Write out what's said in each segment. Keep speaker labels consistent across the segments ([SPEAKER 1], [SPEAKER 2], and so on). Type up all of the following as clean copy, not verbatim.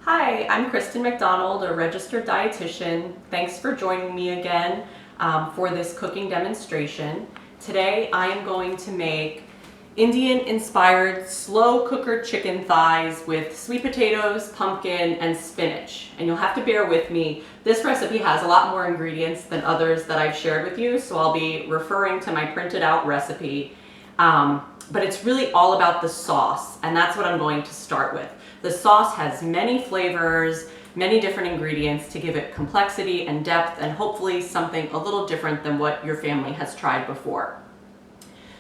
[SPEAKER 1] Hi, I'm Kristen McDonald, a registered dietitian. Thanks for joining me again for this cooking demonstration. Today I am going to make Indian-inspired slow cooker chicken thighs with sweet potatoes, pumpkin, and spinach. And you'll have to bear with me. This recipe has a lot more ingredients than others that I've shared with you, so I'll be referring to my printed out recipe. But it's really all about the sauce, and that's what I'm going to start with. The sauce has many flavors, many different ingredients to give it complexity and depth, and hopefully something a little different than what your family has tried before.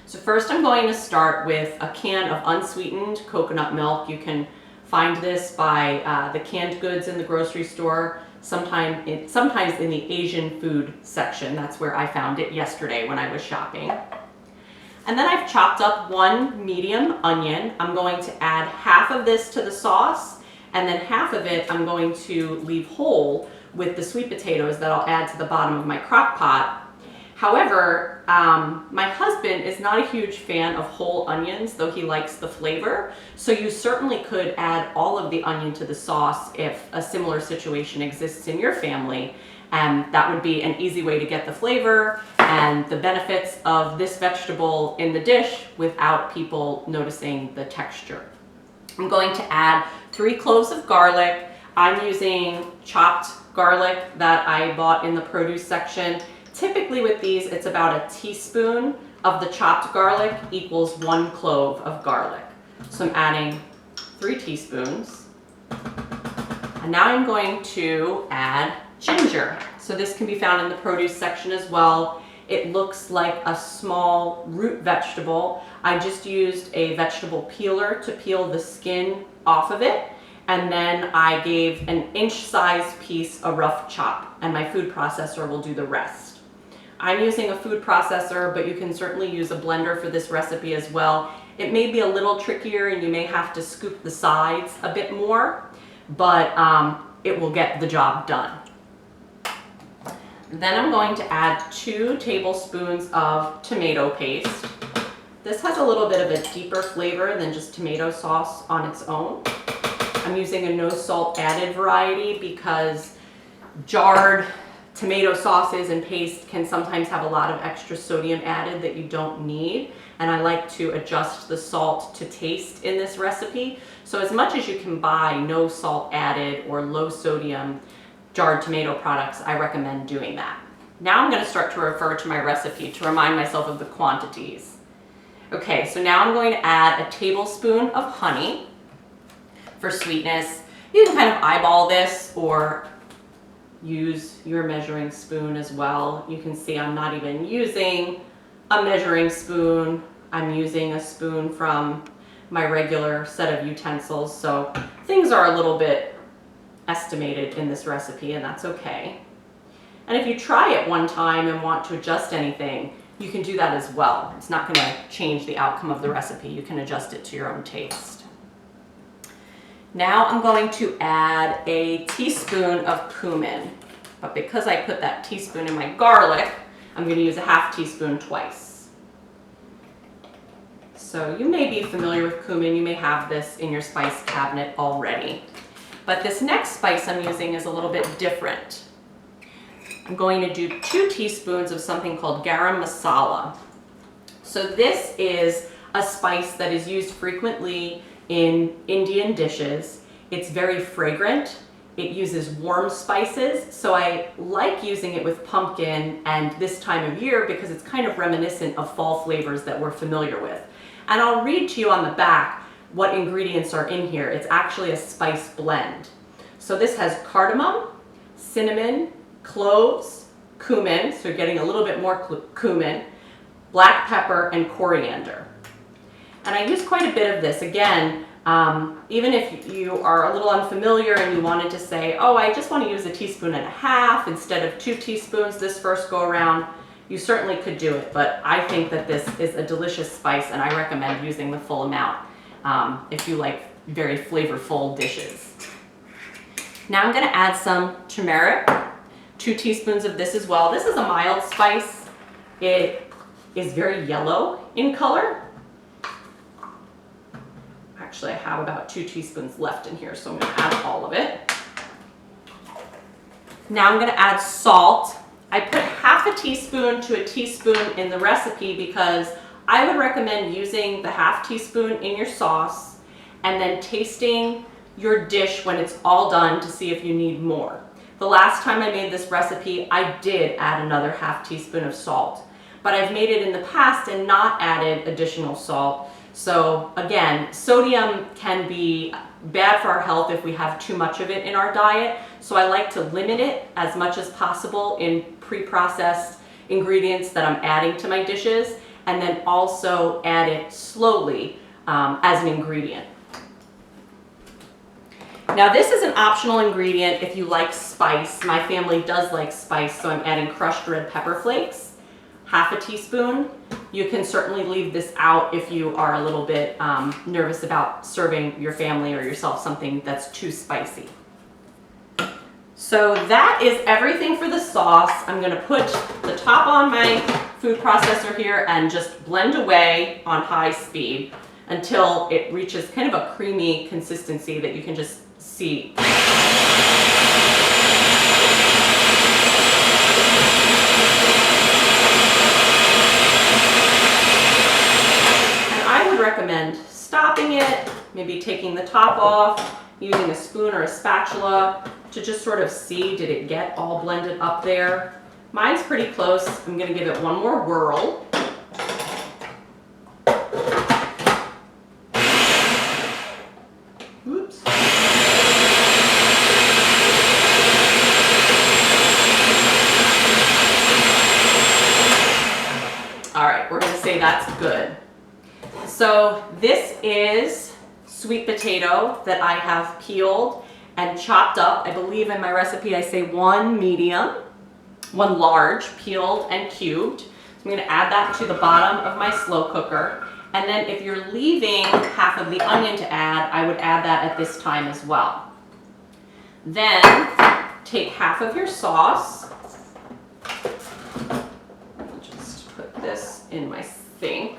[SPEAKER 1] So first I'm going to start with a can of unsweetened coconut milk. You can find this by the canned goods in the grocery store, sometimes in the Asian food section. That's where I found it yesterday when I was shopping. And then I've chopped up one medium onion. I'm going to add half of this to the sauce, and then half of it I'm going to leave whole with the sweet potatoes that I'll add to the bottom of my crock pot. However, my husband is not a huge fan of whole onions, though he likes the flavor. So you certainly could add all of the onion to the sauce if a similar situation exists in your family. And that would be an easy way to get the flavor and the benefits of this vegetable in the dish without people noticing the texture. I'm going to add 3 cloves of garlic. I'm using chopped garlic that I bought in the produce section. Typically with these, it's about a teaspoon of the chopped garlic equals 1 clove of garlic. So I'm adding 3 teaspoons. And now I'm going to add ginger. So this can be found in the produce section as well. It looks like a small root vegetable. I just used a vegetable peeler to peel the skin off of it. And then I gave an inch-sized piece a rough chop, and my food processor will do the rest. I'm using a food processor, but you can certainly use a blender for this recipe as well. It may be a little trickier and you may have to scoop the sides a bit more, but it will get the job done. Then I'm going to add 2 tablespoons of tomato paste. This has a little bit of a deeper flavor than just tomato sauce on its own. I'm using a no salt added variety because jarred tomato sauces and paste can sometimes have a lot of extra sodium added that you don't need. And I like to adjust the salt to taste in this recipe. So as much as you can buy no salt added or low sodium jarred tomato products, I recommend doing that. Now I'm going to start to refer to my recipe to remind myself of the quantities. Okay, so now I'm going to add a tablespoon of honey for sweetness. You can kind of eyeball this or use your measuring spoon as well. You can see I'm not even using a measuring spoon. I'm using a spoon from my regular set of utensils, so things are a little bit estimated in this recipe, and that's okay. And if you try it one time and want to adjust anything, you can do that as well. It's not going to change the outcome of the recipe. You can adjust it to your own taste. Now I'm going to add a teaspoon of cumin, but because I put that teaspoon in my garlic, I'm going to use a half teaspoon twice. So you may be familiar with cumin. You may have this in your spice cabinet already. But this next spice I'm using is a little bit different. I'm going to do 2 teaspoons of something called Garam Masala. So this is a spice that is used frequently in Indian dishes. It's very fragrant. It uses warm spices, so I like using it with pumpkin and this time of year because it's kind of reminiscent of fall flavors that we're familiar with. And I'll read to you on the back what ingredients are in here. It's actually a spice blend. So this has cardamom, cinnamon, cloves, cumin, so you're getting a little bit more cumin, black pepper, and coriander. And I use quite a bit of this. Again, even if you are a little unfamiliar and you wanted to say, oh, I just want to use 1.5 teaspoons instead of 2 teaspoons this first go around, you certainly could do it. But I think that this is a delicious spice, and I recommend using the full amount if you like very flavorful dishes. Now I'm going to add some turmeric, 2 teaspoons of this as well. This is a mild spice. It is very yellow in color. Actually, I have about 2 teaspoons left in here, so I'm going to add all of it. Now I'm going to add salt. I put half a teaspoon to a teaspoon in the recipe because I would recommend using the half teaspoon in your sauce and then tasting your dish when it's all done to see if you need more. The last time I made this recipe, I did add another half teaspoon of salt, but I've made it in the past and not added additional salt. So again, sodium can be bad for our health if we have too much of it in our diet. So I like to limit it as much as possible in pre-processed ingredients that I'm adding to my dishes, and then also add it slowly as an ingredient. Now this is an optional ingredient if you like spice. My family does like spice, so I'm adding crushed red pepper flakes, half a teaspoon. You can certainly leave this out if you are a little bit nervous about serving your family or yourself something that's too spicy. So that is everything for the sauce. I'm going to put the top on my food processor here and just blend away on high speed until it reaches kind of a creamy consistency that you can just see. And I would recommend stopping it, maybe taking the top off, using a spoon or a spatula to just sort of see, did it get all blended up there? Mine's pretty close. I'm going to give it one more whirl. Oops. All right, we're going to say that's good. So this is sweet potato that I have peeled and chopped up. I believe in my recipe I say 1 medium, 1 large, peeled and cubed. So I'm going to add that to the bottom of my slow cooker. And then if you're leaving half of the onion to add, I would add that at this time as well. Then take half of your sauce. I'll just put this in my sink.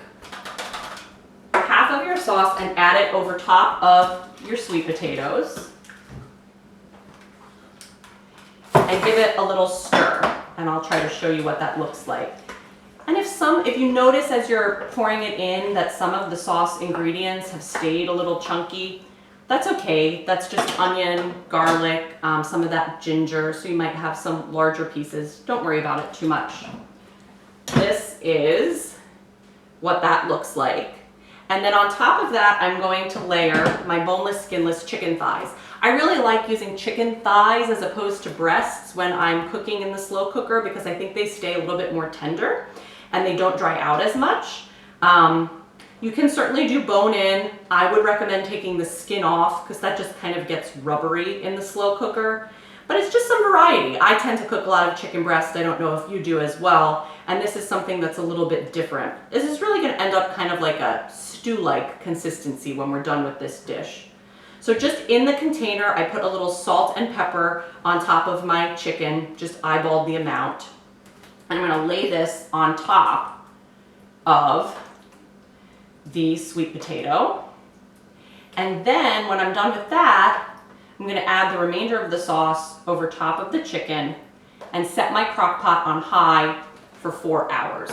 [SPEAKER 1] Half of your sauce and add it over top of your sweet potatoes. And give it a little stir, and I'll try to show you what that looks like. And if you notice as you're pouring it in that some of the sauce ingredients have stayed a little chunky, that's okay. That's just onion, garlic, some of that ginger, so you might have some larger pieces. Don't worry about it too much. This is what that looks like. And then on top of that, I'm going to layer my boneless, skinless chicken thighs. I really like using chicken thighs as opposed to breasts when I'm cooking in the slow cooker because I think they stay a little bit more tender and they don't dry out as much. You can certainly do bone in. I would recommend taking the skin off because that just kind of gets rubbery in the slow cooker. But it's just some variety. I tend to cook a lot of chicken breast. I don't know if you do as well. And this is something that's a little bit different. This is really going to end up kind of like a stew-like consistency when we're done with this dish. So just in the container, I put a little salt and pepper on top of my chicken, just eyeballed the amount. And I'm going to lay this on top of the sweet potato. And then when I'm done with that, I'm going to add the remainder of the sauce over top of the chicken and set my crock pot on high for 4 hours.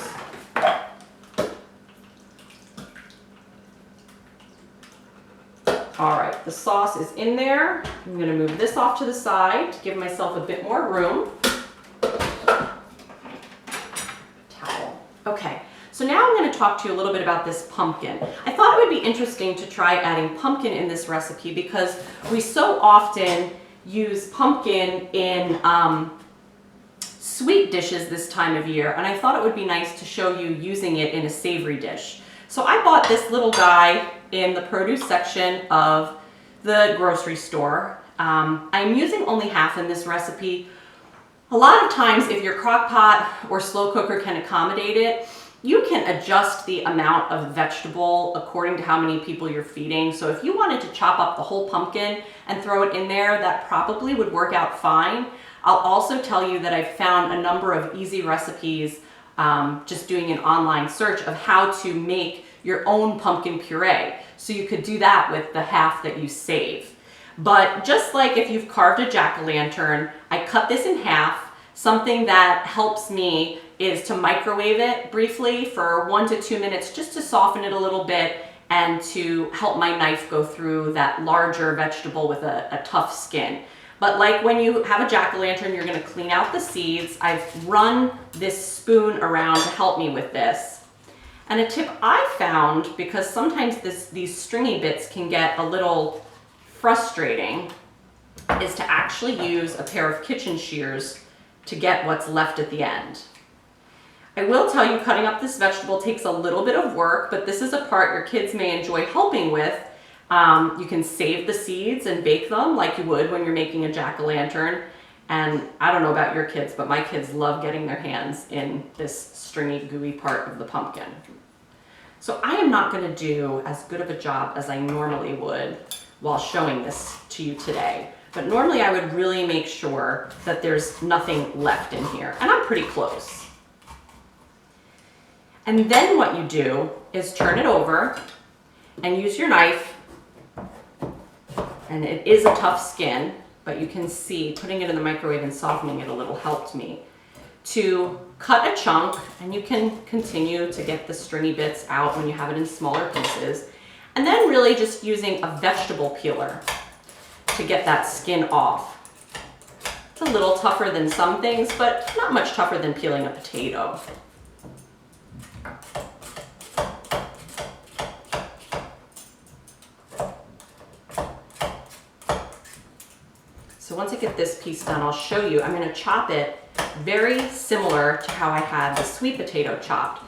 [SPEAKER 1] All right, the sauce is in there. I'm going to move this off to the side to give myself a bit more room. Towel. Okay, so now I'm going to talk to you a little bit about this pumpkin. I thought it would be interesting to try adding pumpkin in this recipe because we so often use pumpkin in sweet dishes this time of year, and I thought it would be nice to show you using it in a savory dish. So I bought this little guy in the produce section of the grocery store. I'm using only half in this recipe. A lot of times if your crock pot or slow cooker can accommodate it, you can adjust the amount of vegetable according to how many people you're feeding. So if you wanted to chop up the whole pumpkin and throw it in there, that probably would work out fine. I'll also tell you that I've found a number of easy recipes just doing an online search of how to make your own pumpkin puree. So you could do that with the half that you save. But just like if you've carved a jack-o'-lantern, I cut this in half. Something that helps me is to microwave it briefly for 1 to 2 minutes just to soften it a little bit and to help my knife go through that larger vegetable with a tough skin. But like when you have a jack-o'-lantern, you're gonna clean out the seeds. I've run this spoon around to help me with this. And a tip I found, because sometimes these stringy bits can get a little frustrating, is to actually use a pair of kitchen shears to get what's left at the end. I will tell you, cutting up this vegetable takes a little bit of work, but this is a part your kids may enjoy helping with. You can save the seeds and bake them like you would when you're making a jack-o'-lantern. And I don't know about your kids, but my kids love getting their hands in this stringy, gooey part of the pumpkin. So I am not going to do as good of a job as I normally would while showing this to you today. But normally I would really make sure that there's nothing left in here. And I'm pretty close. And then what you do is turn it over and use your knife. And it is a tough skin, but you can see putting it in the microwave and softening it a little helped me to cut a chunk, and you can continue to get the stringy bits out when you have it in smaller pieces. And then really just using a vegetable peeler to get that skin off. It's a little tougher than some things, but not much tougher than peeling a potato. So once I get this piece done, I'll show you. I'm going to chop it very similar to how I had the sweet potato chopped.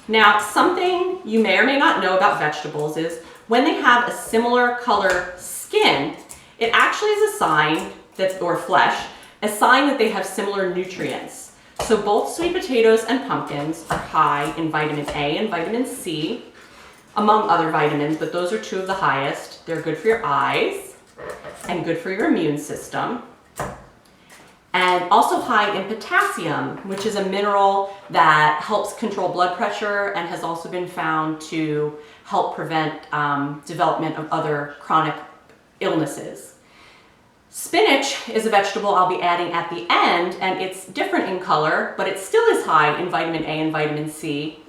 [SPEAKER 1] Now, something you may or may not know about vegetables is when they have a similar color skin, it actually is a sign that, or flesh, a sign that they have similar nutrients. So both sweet potatoes and pumpkins are high in vitamin A and vitamin C, among other vitamins, but those are two of the highest. They're good for your eyes and good for your immune system. And also high in potassium, which is a mineral that helps control blood pressure and has also been found to help prevent development of other chronic illnesses. Spinach is a vegetable I'll be adding at the end, and it's different in color, but it still is high in vitamin A and vitamin C.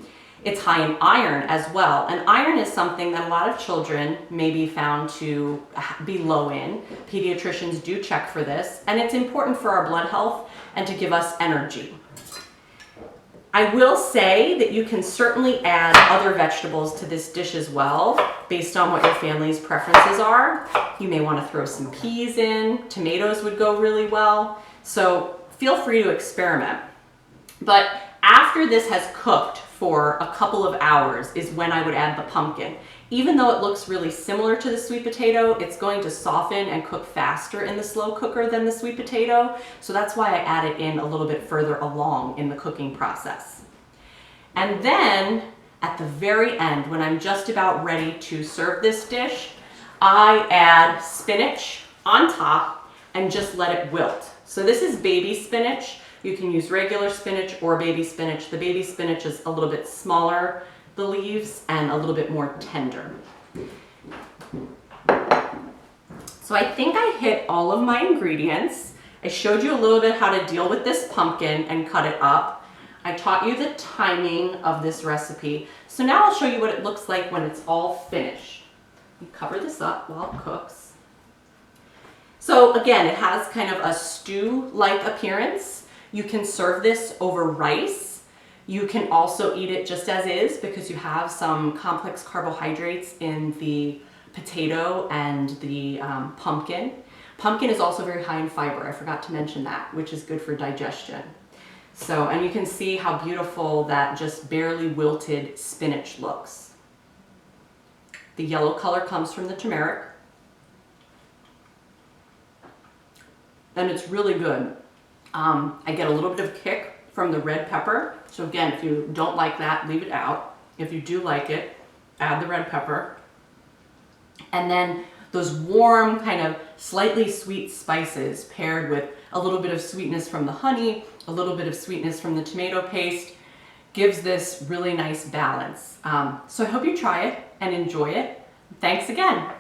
[SPEAKER 1] It's high in iron as well, and iron is something that a lot of children may be found to be low in. Pediatricians do check for this, and it's important for our blood health and to give us energy. I will say that you can certainly add other vegetables to this dish as well, based on what your family's preferences are. You may want to throw some peas in. Tomatoes would go really well. So feel free to experiment. But after this has cooked for a couple of hours is when I would add the pumpkin. Even though it looks really similar to the sweet potato, it's going to soften and cook faster in the slow cooker than the sweet potato. So that's why I add it in a little bit further along in the cooking process. And then at the very end, when I'm just about ready to serve this dish, I add spinach on top and just let it wilt. So this is baby spinach. You can use regular spinach or baby spinach. The baby spinach is a little bit smaller, the leaves, and a little bit more tender. So I think I hit all of my ingredients. I showed you a little bit how to deal with this pumpkin and cut it up. I taught you the timing of this recipe. So now I'll show you what it looks like when it's all finished. You cover this up while it cooks. So again, it has kind of a stew-like appearance. You can serve this over rice. You can also eat it just as is because you have some complex carbohydrates in the potato and the pumpkin. Pumpkin is also very high in fiber. I forgot to mention that, which is good for digestion. So, and you can see how beautiful that just barely wilted spinach looks. The yellow color comes from the turmeric. And it's really good. I get a little bit of kick from the red pepper. So again, if you don't like that, leave it out. If you do like it, add the red pepper. And then those warm, kind of slightly sweet spices paired with a little bit of sweetness from the honey, a little bit of sweetness from the tomato paste, gives this really nice balance. So I hope you try it and enjoy it. Thanks again.